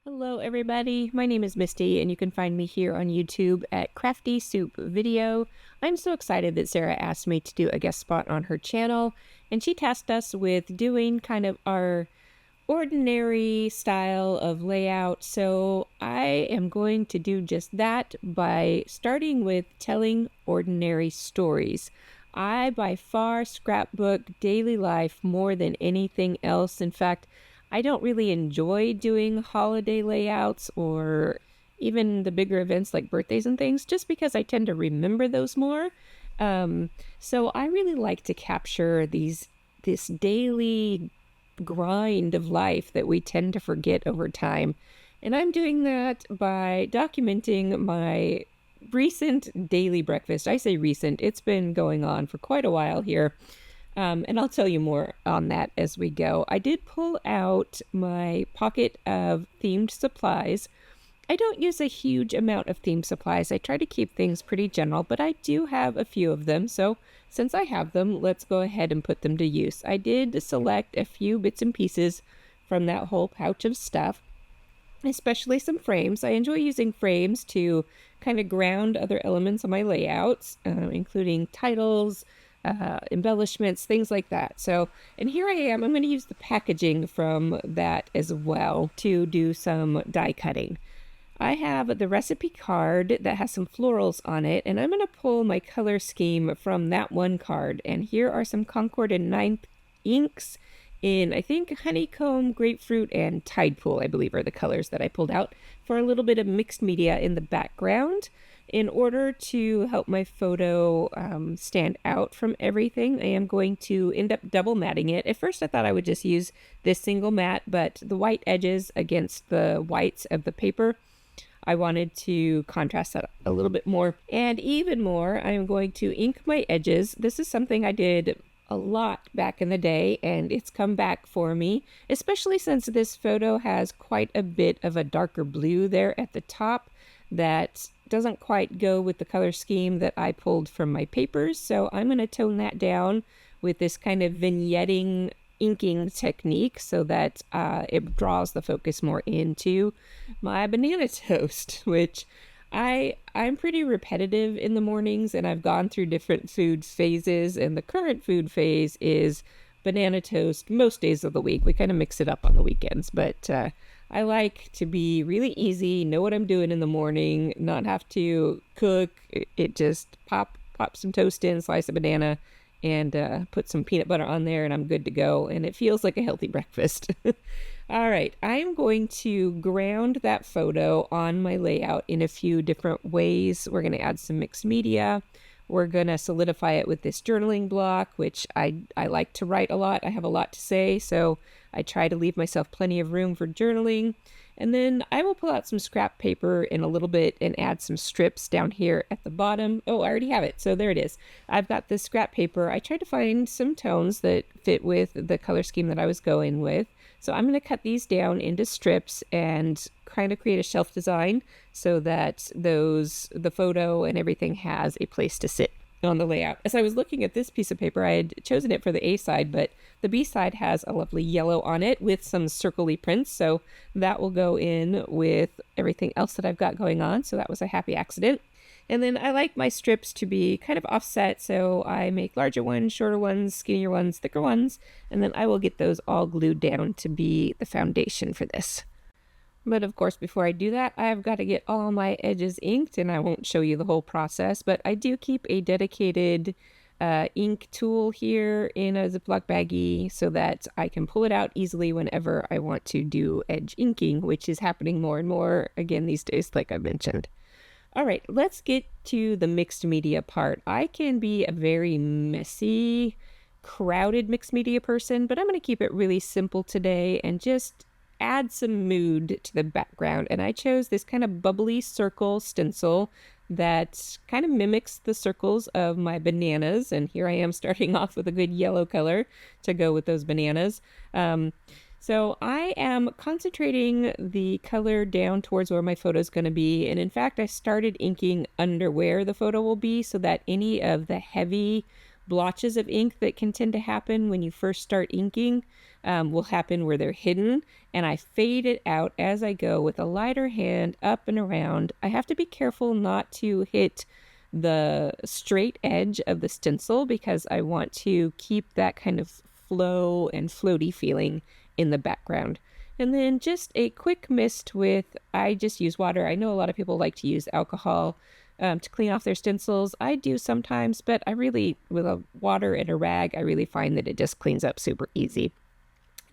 Hello everybody, my name is Misty and you can find me here on YouTube at Crafty Soup Video. I'm so excited that Sarah asked me to do a guest spot on her channel, and she tasked us with doing kind of our ordinary style of layout. So I am going to do just that by starting with telling ordinary stories. I by far scrapbook daily life more than anything else. In fact, I don't really enjoy doing holiday layouts or even the bigger events like birthdays and things, just because I tend to remember those more. So I really like to capture this daily grind of life that we tend to forget over time. And I'm doing that by documenting my recent daily breakfast. I say recent, it's been going on for quite a while here. And I'll tell you more on that as we go. I did pull out my pocket of themed supplies. I don't use a huge amount of themed supplies. I try to keep things pretty general, but I do have a few of them. So since I have them, let's go ahead and put them to use. I did select a few bits and pieces from that whole pouch of stuff, especially some frames. I enjoy using frames to kind of ground other elements of my layouts, including titles, embellishments, things like that. So, and here I am. I'm going to use the packaging from that as well to do some die cutting. I have the recipe card that has some florals on it, and I'm going to pull my color scheme from that one card. And here are some Concord and Ninth inks in, I think, honeycomb, grapefruit, and tide pool, I believe, are the colors that I pulled out for a little bit of mixed media in the background. In order to help my photo stand out from everything, I am going to end up double matting it. At first I thought I would just use this single mat, but the white edges against the whites of the paper, I wanted to contrast that a little bit more. And even more, I am going to ink my edges. This is something I did a lot back in the day, and it's come back for me, especially since this photo has quite a bit of a darker blue there at the top that doesn't quite go with the color scheme that I pulled from my papers. So I'm going to tone that down with this kind of vignetting inking technique so that it draws the focus more into my banana toast, which I'm pretty repetitive in the mornings, and I've gone through different food phases, and the current food phase is banana toast most days of the week. We kind of mix it up on the weekends, but I like to be really easy, know what I'm doing in the morning, not have to cook. It just pop some toast in, slice a banana, and put some peanut butter on there, and I'm good to go. And it feels like a healthy breakfast. All right, I'm going to ground that photo on my layout in a few different ways. We're going to add some mixed media. We're going to solidify it with this journaling block, which I like to write a lot. I have a lot to say, so I try to leave myself plenty of room for journaling. And then I will pull out some scrap paper in a little bit and add some strips down here at the bottom. Oh, I already have it. So there it is. I've got this scrap paper. I tried to find some tones that fit with the color scheme that I was going with. So I'm going to cut these down into strips and kind of create a shelf design so that the photo and everything has a place to sit on the layout. As I was looking at this piece of paper, I had chosen it for the A side, but the B side has a lovely yellow on it with some circly prints, so that will go in with everything else that I've got going on. So that was a happy accident. And then I like my strips to be kind of offset, so I make larger ones, shorter ones, skinnier ones, thicker ones, and then I will get those all glued down to be the foundation for this. But of course, before I do that, I've got to get all my edges inked, and I won't show you the whole process, but I do keep a dedicated ink tool here in a Ziploc baggie so that I can pull it out easily whenever I want to do edge inking, which is happening more and more again these days, like I mentioned. All right, let's get to the mixed media part. I can be a very messy, crowded mixed media person, but I'm going to keep it really simple today and just add some mood to the background. And I chose this kind of bubbly circle stencil that kind of mimics the circles of my bananas. And here I am starting off with a good yellow color to go with those bananas. So I am concentrating the color down towards where my photo is going to be. And in fact, I started inking under where the photo will be so that any of the heavy blotches of ink that can tend to happen when you first start inking will happen where they're hidden, and I fade it out as I go with a lighter hand up and around. I have to be careful not to hit the straight edge of the stencil because I want to keep that kind of flow and floaty feeling in the background. And then just a quick mist with, I just use water. I know a lot of people like to use alcohol to clean off their stencils. I do sometimes, but I really, with a water and a rag, I really find that it just cleans up super easy.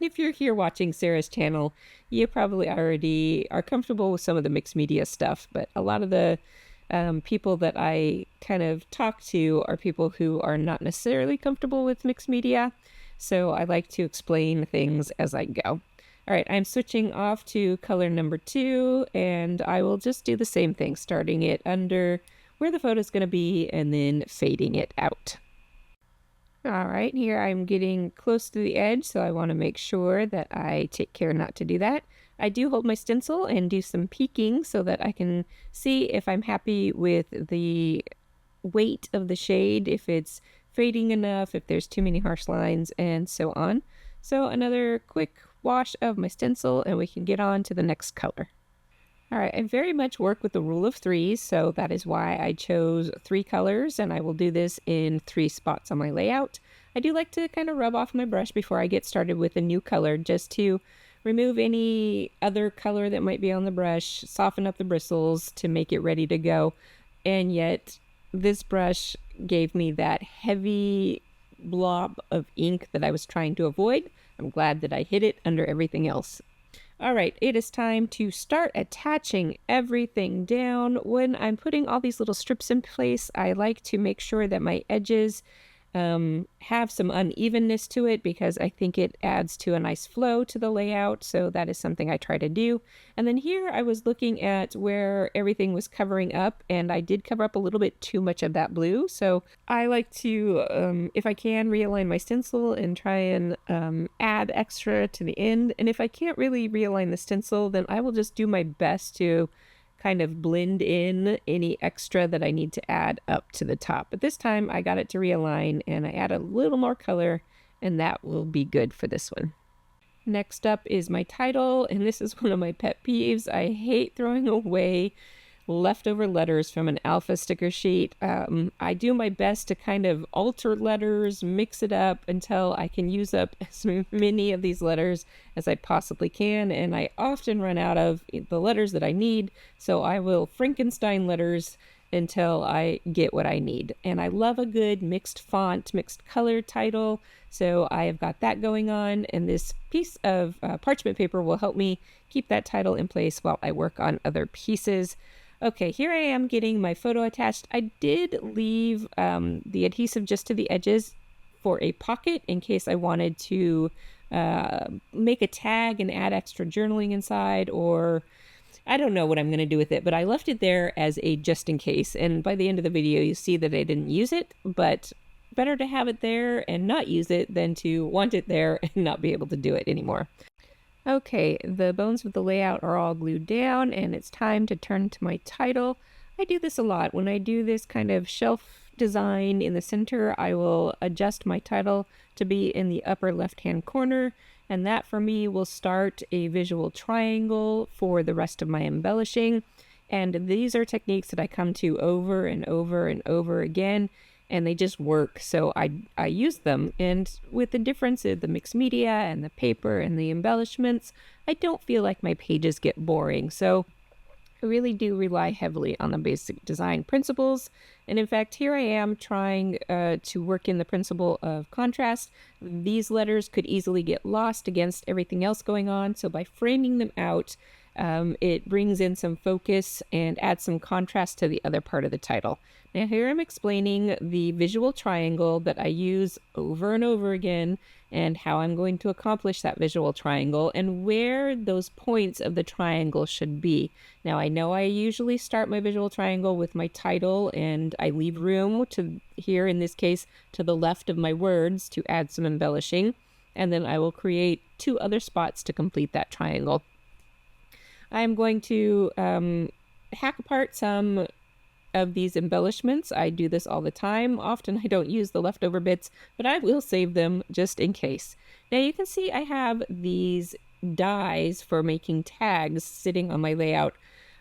If you're here watching Sarah's channel, you probably already are comfortable with some of the mixed media stuff, but a lot of the people that I kind of talk to are people who are not necessarily comfortable with mixed media, so I like to explain things as I go. All right, I'm switching off to color number 2, and I will just do the same thing, starting it under where the photo is going to be and then fading it out. All right, here I'm getting close to the edge, so I want to make sure that I take care not to do that. I do hold my stencil and do some peeking so that I can see if I'm happy with the weight of the shade, if it's fading enough, if there's too many harsh lines, and so on. So another quick wash of my stencil and we can get on to the next color. All right, I very much work with the rule of 3s, so that is why I chose 3 colors, and I will do this in 3 spots on my layout. I do like to kind of rub off my brush before I get started with a new color, just to remove any other color that might be on the brush, soften up the bristles to make it ready to go. And yet, this brush gave me that heavy blob of ink that I was trying to avoid. I'm glad that I hid it under everything else. All right, it is time to start attaching everything down. When I'm putting all these little strips in place, I like to make sure that my edges have some unevenness to it because I think it adds to a nice flow to the layout. So that is something I try to do. And then here I was looking at where everything was covering up, and I did cover up a little bit too much of that blue. So I like to, if I can, realign my stencil and try and add extra to the end. And if I can't really realign the stencil, then I will just do my best to kind of blend in any extra that I need to add up to the top. But this time I got it to realign and I add a little more color, and that will be good for this one. Next up is my title, and this is one of my pet peeves. I hate throwing away leftover letters from an alpha sticker sheet. I do my best to kind of alter letters, mix it up until I can use up as many of these letters as I possibly can, and I often run out of the letters that I need, so I will Frankenstein letters until I get what I need. And I love a good mixed font, mixed color title, so I have got that going on, and this piece of parchment paper will help me keep that title in place while I work on other pieces. Okay, here I am getting my photo attached. I did leave the adhesive just to the edges for a pocket in case I wanted to make a tag and add extra journaling inside, or I don't know what I'm going to do with it, but I left it there as a just in case. And by the end of the video, you see that I didn't use it, but better to have it there and not use it than to want it there and not be able to do it anymore. Okay, the bones of the layout are all glued down, and it's time to turn to my title. I do this a lot. When I do this kind of shelf design in the center, I will adjust my title to be in the upper left-hand corner, and that for me will start a visual triangle for the rest of my embellishing. And these are techniques that I come to over and over and over again, and they just work, so I use them. And with the difference of the mixed media and the paper and the embellishments, I don't feel like my pages get boring. So I really do rely heavily on the basic design principles. And in fact, here I am trying to work in the principle of contrast. These letters could easily get lost against everything else going on, so by framing them out, it brings in some focus and adds some contrast to the other part of the title. Now here I'm explaining the visual triangle that I use over and over again, and how I'm going to accomplish that visual triangle and where those points of the triangle should be. Now I know I usually start my visual triangle with my title, and I leave room to, here in this case, to the left of my words to add some embellishing, and then I will create 2 other spots to complete that triangle. I'm going to hack apart some of these embellishments. I do this all the time. Often I don't use the leftover bits, but I will save them just in case. Now you can see I have these dies for making tags sitting on my layout.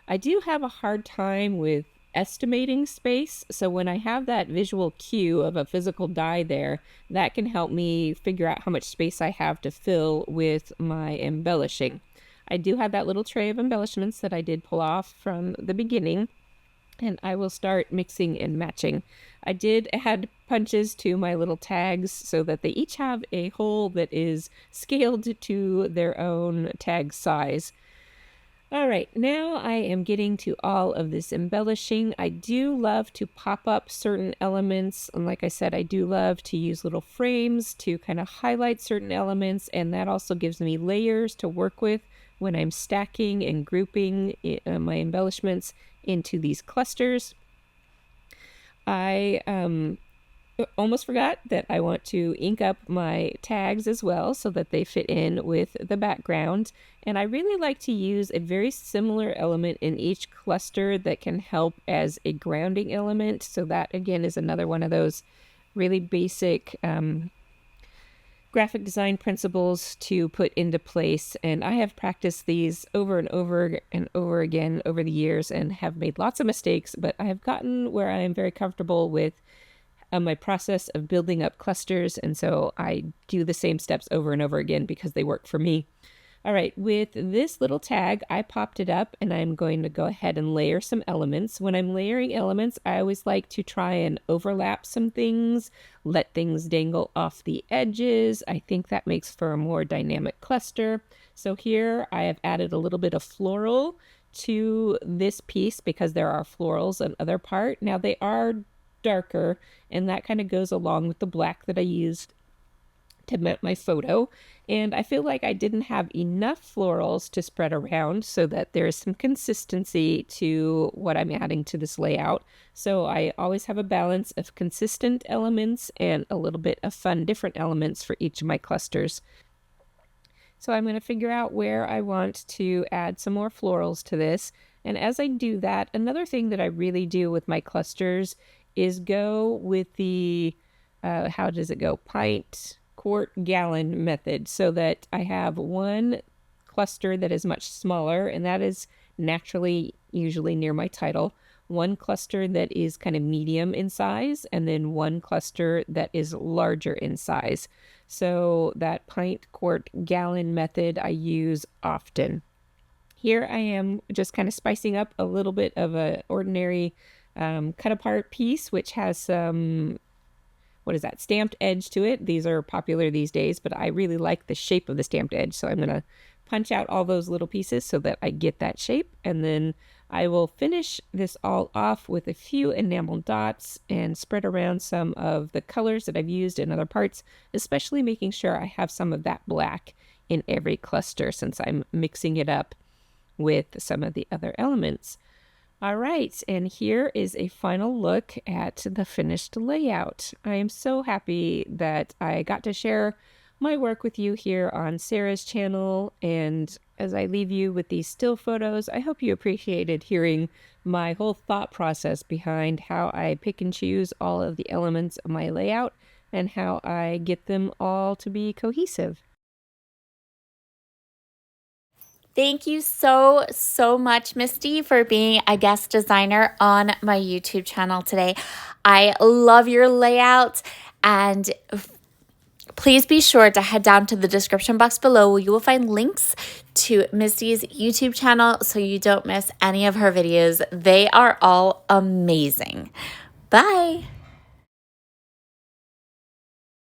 I do have a hard time with estimating space, so when I have that visual cue of a physical die there, that can help me figure out how much space I have to fill with my embellishing. I do have that little tray of embellishments that I did pull off from the beginning, and I will start mixing and matching. I did add punches to my little tags so that they each have a hole that is scaled to their own tag size. All right, now I am getting to all of this embellishing. I do love to pop up certain elements. And like I said, I do love to use little frames to kind of highlight certain elements. And that also gives me layers to work with when I'm stacking and grouping my embellishments into these clusters. I almost forgot that I want to ink up my tags as well so that they fit in with the background. And I really like to use a very similar element in each cluster that can help as a grounding element. So that again is another one of those really basic graphic design principles to put into place. And I have practiced these over and over and over again over the years and have made lots of mistakes, but I have gotten where I am very comfortable with my process of building up clusters, and so I do the same steps over and over again because they work for me. All right, with this little tag, I popped it up and I'm going to go ahead and layer some elements. When I'm layering elements, I always like to try and overlap some things, let things dangle off the edges. I think that makes for a more dynamic cluster. So here I have added a little bit of floral to this piece because there are florals on other part. Now they are darker, and that kind of goes along with the black that I used to mount my photo. And I feel like I didn't have enough florals to spread around so that there is some consistency to what I'm adding to this layout. So I always have a balance of consistent elements and a little bit of fun different elements for each of my clusters. So I'm going to figure out where I want to add some more florals to this. And as I do that, another thing that I really do with my clusters is go with the, how does it go? Pint, quart, gallon method, so that I have one cluster that is much smaller, and that is naturally usually near my title, one cluster that is kind of medium in size, and then one cluster that is larger in size. So that pint, quart, gallon method I use often. Here I am just kind of spicing up a little bit of an ordinary cut apart piece, which has some, what is that, stamped edge to it. These are popular these days, but I really like the shape of the stamped edge. So I'm going to punch out all those little pieces so that I get that shape. And then I will finish this all off with a few enamel dots and spread around some of the colors that I've used in other parts, especially making sure I have some of that black in every cluster since I'm mixing it up with some of the other elements. All right, and here is a final look at the finished layout. I am so happy that I got to share my work with you here on Sarah's channel, and as I leave you with these still photos, I hope you appreciated hearing my whole thought process behind how I pick and choose all of the elements of my layout and how I get them all to be cohesive. Thank you so, so much, Misty, for being a guest designer on my YouTube channel today. I love your layout, and please be sure to head down to the description box below where you will find links to Misty's YouTube channel so you don't miss any of her videos. They are all amazing. Bye.